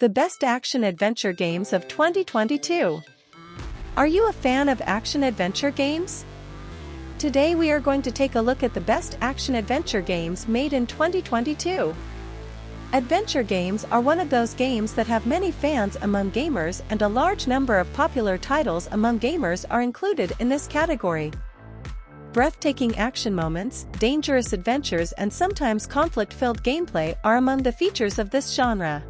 The best action-adventure games of 2022. Are you a fan of action-adventure games? Today we are going to take a look at the best action-adventure games made in 2022. Adventure games are one of those games that have many fans among gamers, and a large number of popular titles among gamers are included in this category. Breathtaking action moments, dangerous adventures, and sometimes conflict-filled gameplay are among the features of this genre.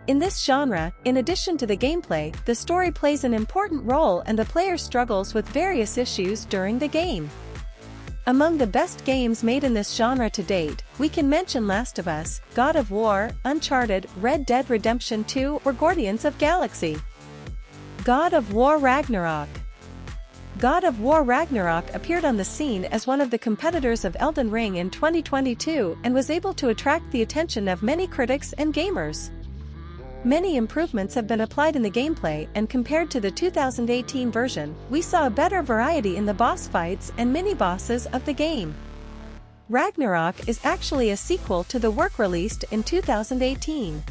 In this genre, in addition to the gameplay, the story plays an important role and the player struggles with various issues during the game. Among the best games made in this genre to date, we can mention Last of Us, God of War, Uncharted, Red Dead Redemption 2, or Guardians of Galaxy. God of War Ragnarok. God of War Ragnarok appeared on the scene as one of the competitors of Elden Ring in 2022 and was able to attract the attention of many critics and gamers. Many improvements have been applied in the gameplay, and compared to the 2018 version, we saw a better variety in the boss fights and mini-bosses of the game. Ragnarok is actually a sequel to the work released in 2018.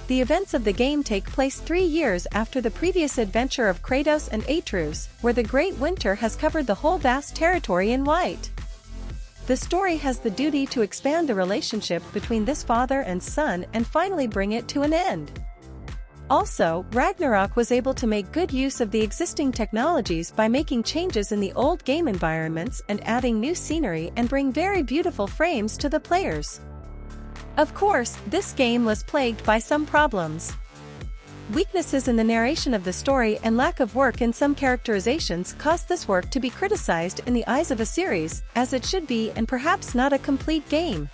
The events of the game take place 3 years after the previous adventure of Kratos and Atreus, where the Great Winter has covered the whole vast territory in white. The story has the duty to expand the relationship between this father and son and finally bring it to an end. Also, Ragnarok was able to make good use of the existing technologies by making changes in the old game environments and adding new scenery and bring very beautiful frames to the players. Of course, this game was plagued by some problems. Weaknesses in the narration of the story and lack of work in some characterizations caused this work to be criticized in the eyes of a series, as it should be and perhaps not a complete game.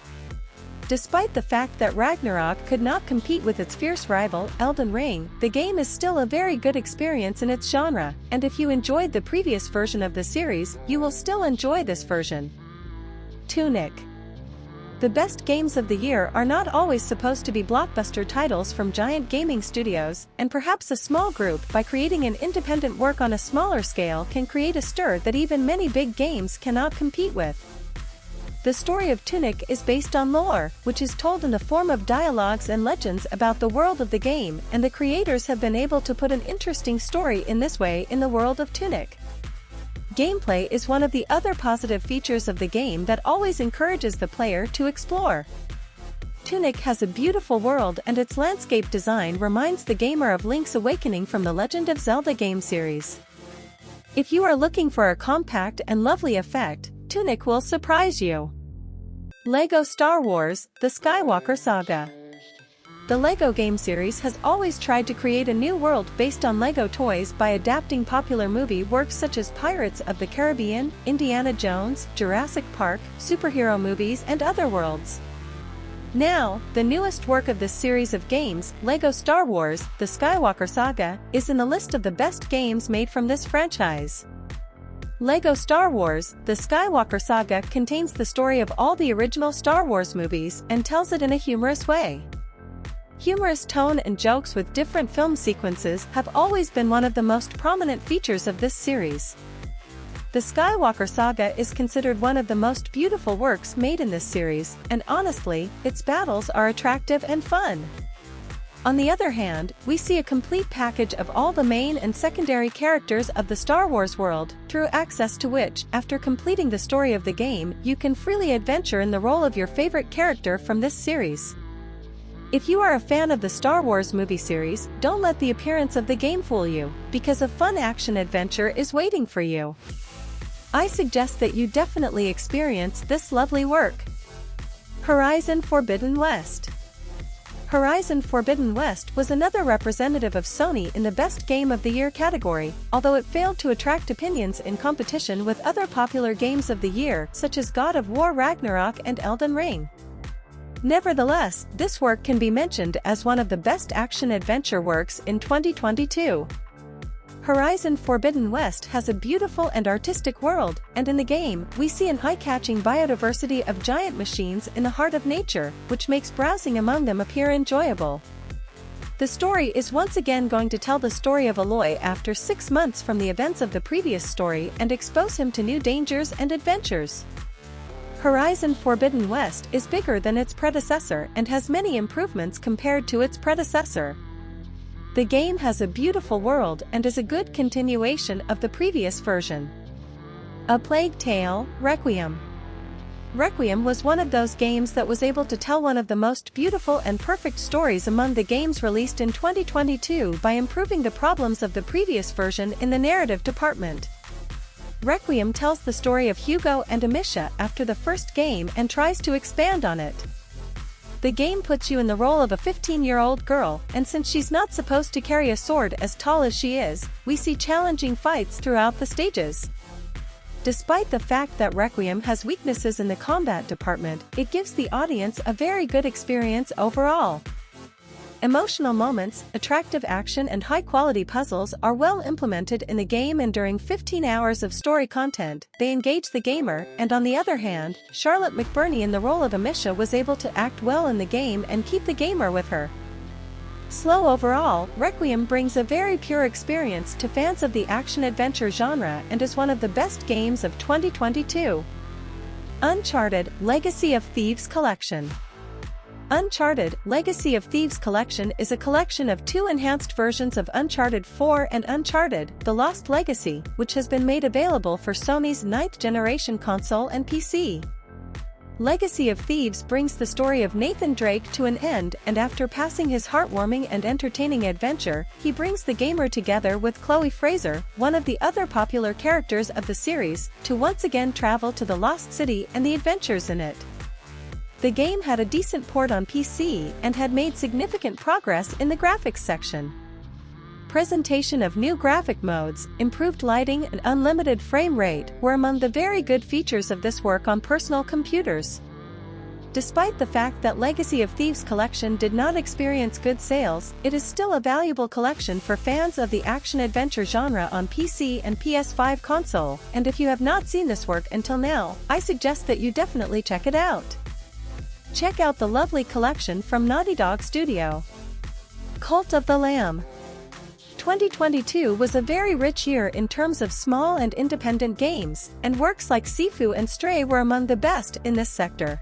Despite the fact that Ragnarok could not compete with its fierce rival, Elden Ring, the game is still a very good experience in its genre, and if you enjoyed the previous version of the series, you will still enjoy this version. Tunic. The best games of the year are not always supposed to be blockbuster titles from giant gaming studios, and perhaps a small group by creating an independent work on a smaller scale can create a stir that even many big games cannot compete with. The story of Tunic is based on lore, which is told in the form of dialogues and legends about the world of the game, and the creators have been able to put an interesting story in this way in the world of Tunic. Gameplay is one of the other positive features of the game that always encourages the player to explore. Tunic has a beautiful world, and its landscape design reminds the gamer of Link's Awakening from the Legend of Zelda game series. If you are looking for a compact and lovely effect, Tunic will surprise you. LEGO Star Wars: The Skywalker Saga. The LEGO game series has always tried to create a new world based on LEGO toys by adapting popular movie works such as Pirates of the Caribbean, Indiana Jones, Jurassic Park, superhero movies, and other worlds. Now, the newest work of this series of games, LEGO Star Wars: The Skywalker Saga, is in the list of the best games made from this franchise. LEGO Star Wars: The Skywalker Saga contains the story of all the original Star Wars movies and tells it in a humorous way. Humorous tone and jokes with different film sequences have always been one of the most prominent features of this series. The Skywalker Saga is considered one of the most beautiful works made in this series, and honestly, its battles are attractive and fun. On the other hand, we see a complete package of all the main and secondary characters of the Star Wars world, through access to which, after completing the story of the game, you can freely adventure in the role of your favorite character from this series. If you are a fan of the Star Wars movie series, don't let the appearance of the game fool you, because a fun action-adventure is waiting for you. I suggest that you definitely experience this lovely work. Horizon Forbidden West. Horizon Forbidden West was another representative of Sony in the Best Game of the Year category, although it failed to attract opinions in competition with other popular games of the year such as God of War Ragnarok and Elden Ring. Nevertheless, this work can be mentioned as one of the best action-adventure works in 2022. Horizon Forbidden West has a beautiful and artistic world, and in the game, we see an eye-catching biodiversity of giant machines in the heart of nature, which makes browsing among them appear enjoyable. The story is once again going to tell the story of Aloy after 6 months from the events of the previous story and expose him to new dangers and adventures. Horizon Forbidden West is bigger than its predecessor and has many improvements compared to its predecessor. The game has a beautiful world and is a good continuation of the previous version. A Plague Tale: Requiem. Requiem was one of those games that was able to tell one of the most beautiful and perfect stories among the games released in 2022 by improving the problems of the previous version in the narrative department. Requiem tells the story of Hugo and Amisha after the first game and tries to expand on it. The game puts you in the role of a 15-year-old girl, and since she's not supposed to carry a sword as tall as she is, we see challenging fights throughout the stages. Despite the fact that Requiem has weaknesses in the combat department, it gives the audience a very good experience overall. Emotional moments, attractive action and high-quality puzzles are well implemented in the game, and during 15 hours of story content, they engage the gamer, and on the other hand, Charlotte McBurney in the role of Amisha was able to act well in the game and keep the gamer with her. Slow overall, Requiem brings a very pure experience to fans of the action-adventure genre and is one of the best games of 2022. Uncharted: Legacy of Thieves Collection. Uncharted: Legacy of Thieves Collection is a collection of two enhanced versions of Uncharted 4 and Uncharted: The Lost Legacy, which has been made available for Sony's 9th-generation console and PC. Legacy of Thieves brings the story of Nathan Drake to an end, and after passing his heartwarming and entertaining adventure, he brings the gamer together with Chloe Fraser, one of the other popular characters of the series, to once again travel to the Lost City and the adventures in it. The game had a decent port on PC and had made significant progress in the graphics section. Presentation of new graphic modes, improved lighting and unlimited frame rate were among the very good features of this work on personal computers. Despite the fact that Legacy of Thieves Collection did not experience good sales, it is still a valuable collection for fans of the action-adventure genre on PC and PS5 console, and if you have not seen this work until now, I suggest that you definitely check it out. Check out the lovely collection from Naughty Dog Studio. Cult of the Lamb. 2022 was a very rich year in terms of small and independent games, and works like Sifu and Stray were among the best in this sector.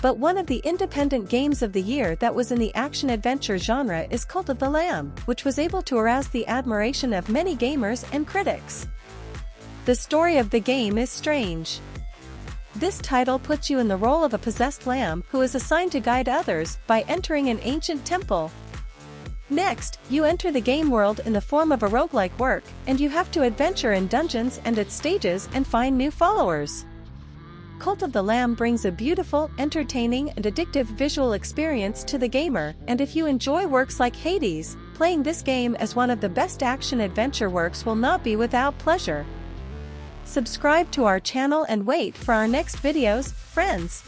But one of the independent games of the year that was in the action-adventure genre is Cult of the Lamb, which was able to arouse the admiration of many gamers and critics. The story of the game is strange. This title puts you in the role of a possessed lamb who is assigned to guide others by entering an ancient temple. Next, you enter the game world in the form of a roguelike work, and you have to adventure in dungeons and its stages and find new followers. Cult of the Lamb brings a beautiful, entertaining and addictive visual experience to the gamer, and if you enjoy works like Hades, playing this game as one of the best action-adventure works will not be without pleasure. Subscribe to our channel and wait for our next videos, friends.